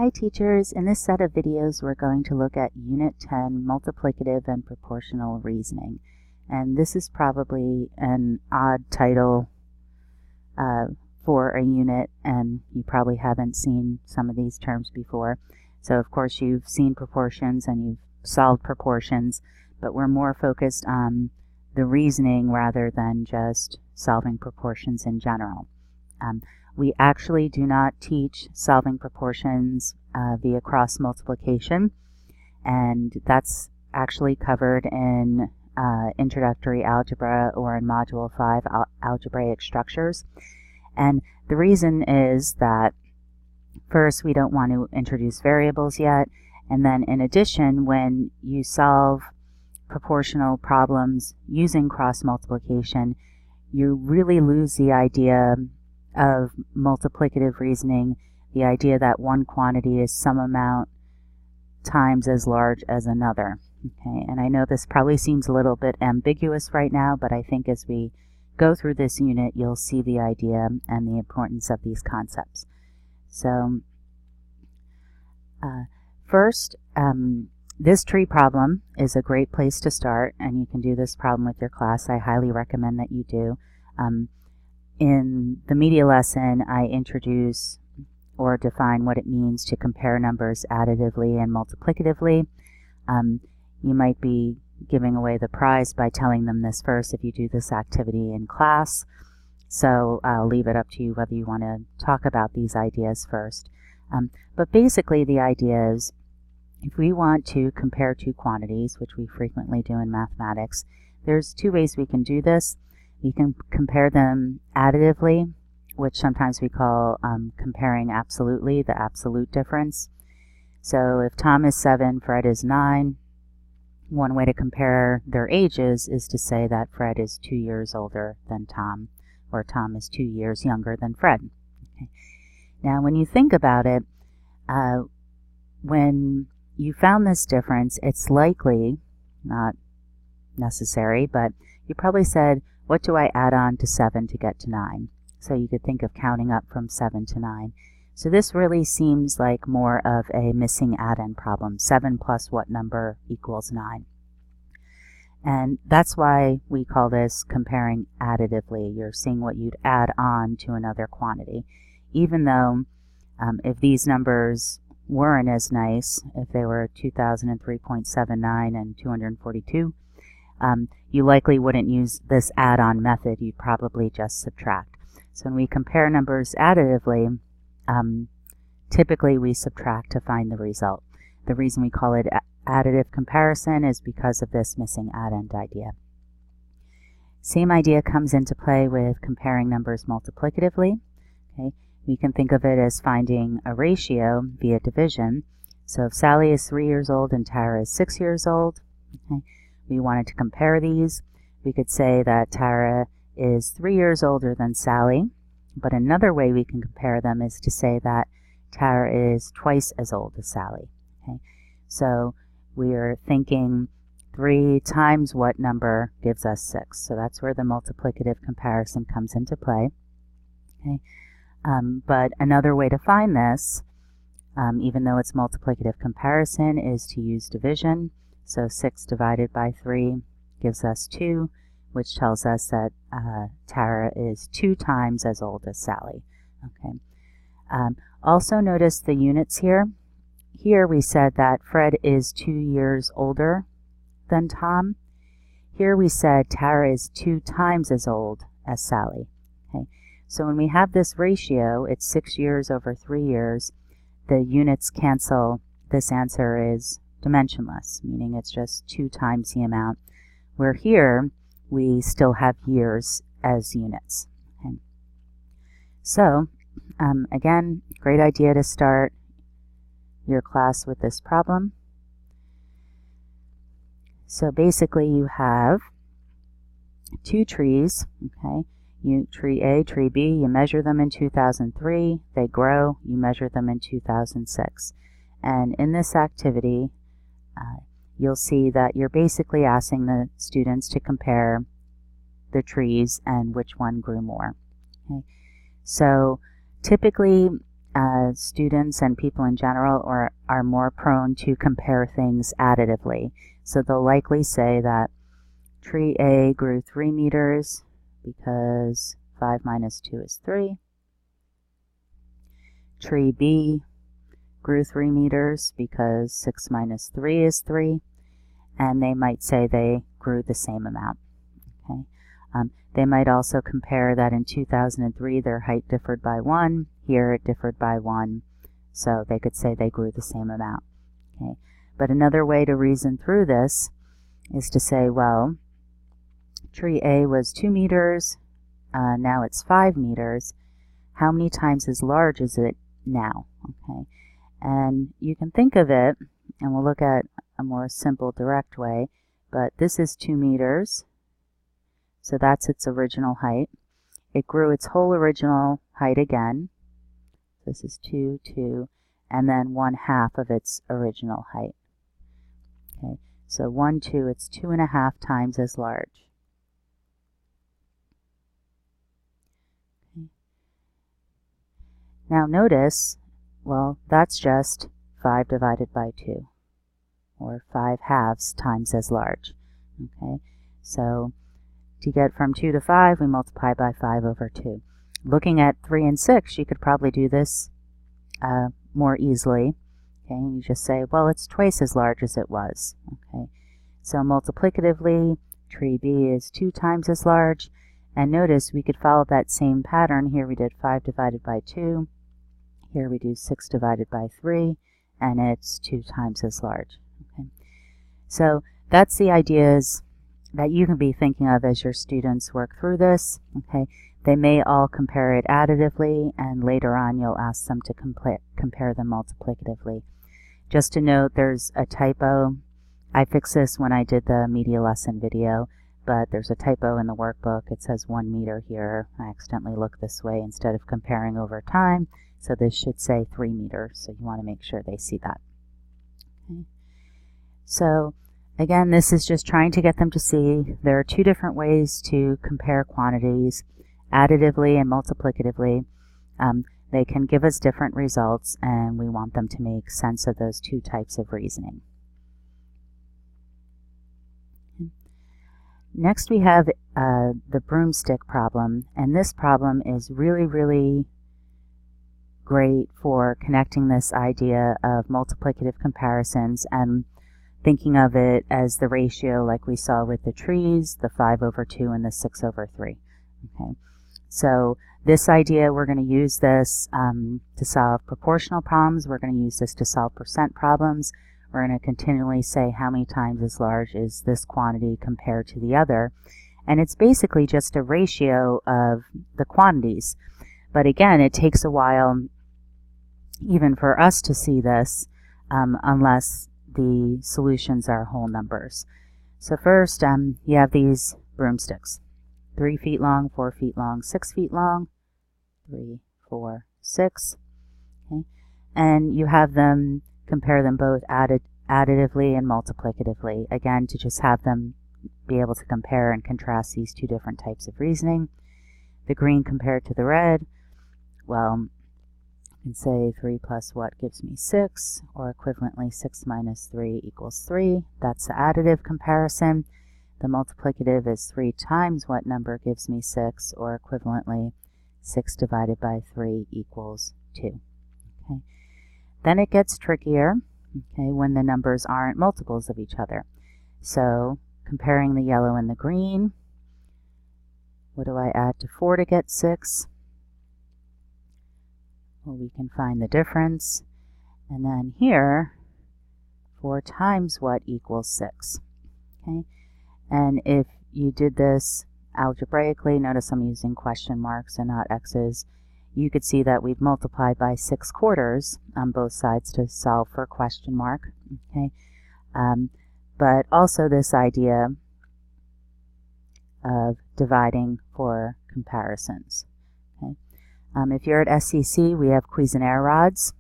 Hi teachers, in this set of videos we're going to look at Unit 10, Multiplicative and Proportional Reasoning. And this is probably an odd title for a unit, and you probably haven't seen some of these terms before. So of course you've seen proportions and you've solved proportions, but we're more focused on the reasoning rather than just solving proportions in general. We actually do not teach solving proportions via cross multiplication, and that's actually covered in introductory algebra or in Module 5 algebraic structures. And the reason is that first, we don't want to introduce variables yet, and then in addition, when you solve proportional problems using cross multiplication, you really lose the idea of multiplicative reasoning, the idea that one quantity is some amount times as large as another. Okay, and I know this probably seems a little bit ambiguous right now, but I think as we go through this unit, you'll see the idea and the importance of these concepts. So first, this tree problem is a great place to start, and you can do this problem with your class. I highly recommend that you do. In the media lesson, I introduce or define what it means to compare numbers additively and multiplicatively. You might be giving away the prize by telling them this first if you do this activity in class. So I'll leave it up to you whether you want to talk about these ideas first. But basically the idea is if we want to compare two quantities, which we frequently do in mathematics, there's two ways we can do this. We can compare them additively, which sometimes we call comparing absolutely, the absolute difference. So if Tom is 7, Fred is 9, one way to compare their ages is to say that Fred is 2 years older than Tom, or Tom is 2 years younger than Fred. Okay. Now when you think about it, when you found this difference, it's likely, not necessary, but you probably said, what do I add on to 7 to get to 9? So you could think of counting up from 7 to 9. So this really seems like more of a missing add-in problem. 7 plus what number equals 9? And that's why we call this comparing additively. You're seeing what you'd add on to another quantity. Even though if these numbers weren't as nice, if they were 2003.79 and 242, you likely wouldn't use this add-on method. You'd probably just subtract. So when we compare numbers additively, typically we subtract to find the result. The reason we call it additive comparison is because of this missing add-in idea. Same idea comes into play with comparing numbers multiplicatively. Okay, we can think of it as finding a ratio via division. So if Sally is 3 years old and Tara is 6 years old, okay, we wanted to compare these, we could say that Tara is 3 years older than Sally, but another way we can compare them is to say that Tara is twice as old as Sally. Okay? So we are thinking 3 times what number gives us 6. So that's where the multiplicative comparison comes into play. Okay? But another way to find this, even though it's multiplicative comparison, is to use division. So 6 divided by 3 gives us 2, which tells us that Tara is 2 times as old as Sally. Okay. Also notice the units here. Here we said that Fred is 2 years older than Tom. Here we said Tara is 2 times as old as Sally. Okay. So when we have this ratio, it's 6 years over 3 years, the units cancel. This answer is dimensionless, meaning it's just 2 times the amount. Where here, we still have years as units. Okay. So, again, great idea to start your class with this problem. So basically you have 2 trees, okay? Tree A, tree B, you measure them in 2003, they grow, you measure them in 2006. And in this activity, you'll see that you're basically asking the students to compare the trees and which one grew more. Okay? So typically students and people in general are more prone to compare things additively. So they'll likely say that tree A grew 3 meters because 5 minus 2 is 3. Tree B grew 3 meters because 6 minus 3 is 3. And they might say they grew the same amount. Okay. They might also compare that in 2003 their height differed by 1. Here it differed by 1. So they could say they grew the same amount. Okay. But another way to reason through this is to say, well, tree A was 2 meters. Now it's 5 meters. How many times as large is it now? Okay. And you can think of it, and we'll look at a more simple, direct way, but this is 2 meters. So that's its original height. It grew its whole original height again. This is 2, 2, and then 1/2 of its original height. Okay, so 1, 2, it's 2.5 times as large. Okay. Now notice, well, that's just 5 divided by 2, or 5/2 times as large. Okay, so to get from 2 to 5, we multiply by 5 over 2. Looking at 3 and 6, you could probably do this more easily. Okay, and you just say, well, it's twice as large as it was. Okay, so multiplicatively, tree B is 2 times as large. And notice we could follow that same pattern. Here we did 5 divided by 2. Here we do 6 divided by 3, and it's 2 times as large. Okay, so that's the ideas that you can be thinking of as your students work through this. Okay, they may all compare it additively, and later on you'll ask them to compare them multiplicatively. Just to note, there's a typo. I fixed this when I did the media lesson video, but there's a typo in the workbook. It says 1 meter here. I accidentally looked this way instead of comparing over time, so this should say 3 meters, so you want to make sure they see that. Okay. So again, this is just trying to get them to see there are 2 different ways to compare quantities, additively and multiplicatively. They can give us different results, and we want them to make sense of those 2 types of reasoning. Next we have the broomstick problem, and this problem is really, really great for connecting this idea of multiplicative comparisons and thinking of it as the ratio like we saw with the trees, the 5 over 2 and the 6 over 3. Okay, so this idea, we're going to use this to solve proportional problems. We're going to use this to solve percent problems. We're going to continually say how many times as large is this quantity compared to the other. And it's basically just a ratio of the quantities. But again, it takes a while even for us to see this unless the solutions are whole numbers. So first, you have these broomsticks. 3 feet long, 4 feet long, 6 feet long, 3, 4, 6. Okay. And you have them compare them both additively and multiplicatively, again, to just have them be able to compare and contrast these 2 different types of reasoning. The green compared to the red, well, you can say 3 plus what gives me 6, or equivalently 6 minus 3 equals 3. That's the additive comparison. The multiplicative is 3 times what number gives me 6, or equivalently 6 divided by 3 equals 2. Okay. Then it gets trickier, okay, when the numbers aren't multiples of each other. So comparing the yellow and the green, what do I add to 4 to get 6? Well, we can find the difference. And then here, 4 times what equals 6. Okay. And if you did this algebraically, notice I'm using question marks and not X's, you could see that we've multiplied by 6/4 on both sides to solve for a question mark. Okay, but also this idea of dividing for comparisons. Okay, if you're at SCC, we have Cuisenaire rods,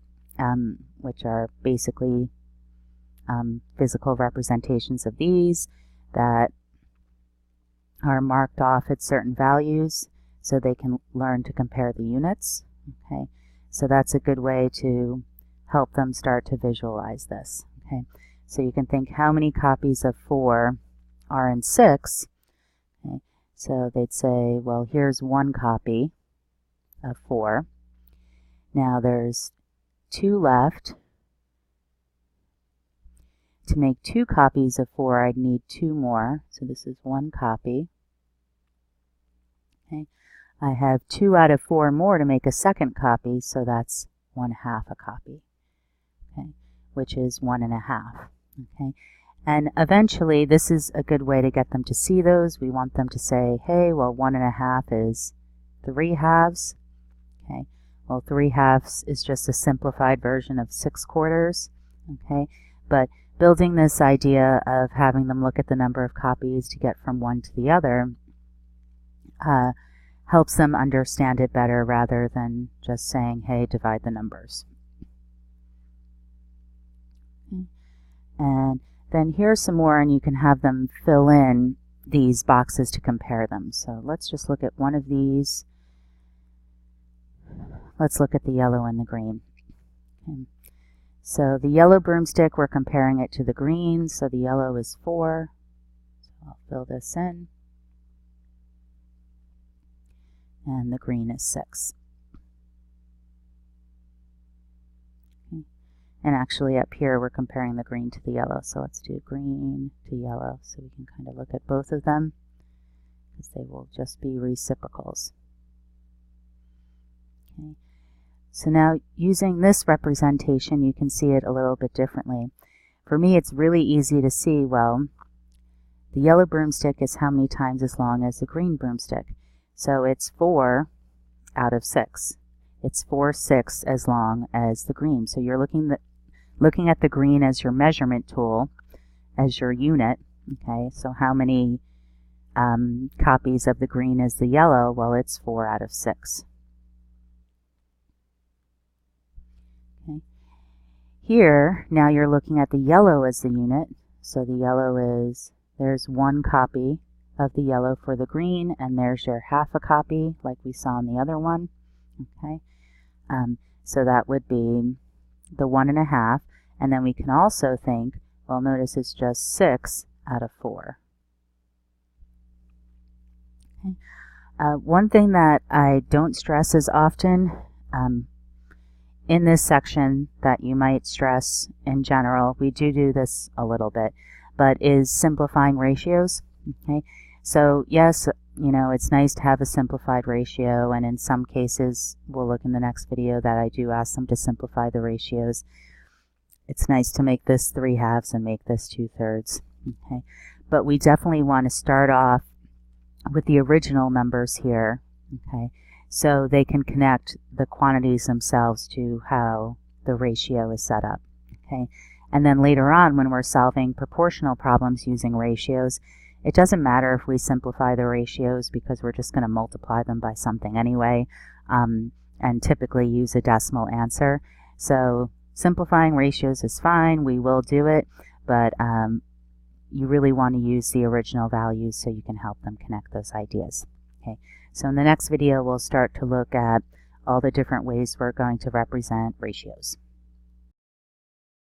which are basically physical representations of these that are marked off at certain values, so they can learn to compare the units. Okay, So that's a good way to help them start to visualize this. Okay, so you can think how many copies of 4 are in 6. Okay, so they'd say, well, here's 1 copy of 4. Now there's 2 left. To make 2 copies of 4, I'd need 2 more. So this is 1 copy. Okay, I have 2 out of 4 more to make a second copy, so that's 1/2 a copy. Okay, which is 1 1/2. Okay, and eventually this is a good way to get them to see those. We want them to say, hey, well, 1 1/2 is 3/2. Okay, well, 3/2 is just a simplified version of 6/4. Okay, but building this idea of having them look at the number of copies to get from one to the other helps them understand it better rather than just saying, hey, divide the numbers. Okay. And then here's some more, and you can have them fill in these boxes to compare them. So let's just look at one of these. Let's look at the yellow and the green. Okay. So the yellow broomstick, we're comparing it to the green. So the yellow is 4. So I'll fill this in. And the green is 6. Okay. And actually up here we're comparing the green to the yellow. So let's do green to yellow so we can kind of look at both of them, because they will just be reciprocals. Okay. So now using this representation, you can see it a little bit differently. For me, it's really easy to see, well, the yellow broomstick is how many times as long as the green broomstick? So it's 4 out of 6. It's 4/6 as long as the green. So you're looking at the green as your measurement tool, as your unit. Okay, so how many copies of the green is the yellow? Well, it's 4 out of 6. Okay. Here, now you're looking at the yellow as the unit. So the yellow is, there's 1 copy of the yellow for the green, and there's your 1/2 a copy like we saw in the other one. Okay, so that would be the 1 1/2, and then we can also think, well, notice it's just 6 out of 4. Okay. One thing that I don't stress as often in this section that you might stress in general, we do this a little bit, but is simplifying ratios. Okay. So yes, you know, it's nice to have a simplified ratio, and in some cases, we'll look in the next video that I do ask them to simplify the ratios. It's nice to make this 3/2 and make this 2/3. Okay, but we definitely want to start off with the original numbers here. Okay, so they can connect the quantities themselves to how the ratio is set up. Okay, and then later on, when we're solving proportional problems using ratios, it doesn't matter if we simplify the ratios, because we're just going to multiply them by something anyway, and typically use a decimal answer. So simplifying ratios is fine, we will do it, but you really want to use the original values so you can help them connect those ideas. Okay, so in the next video we'll start to look at all the different ways we're going to represent ratios.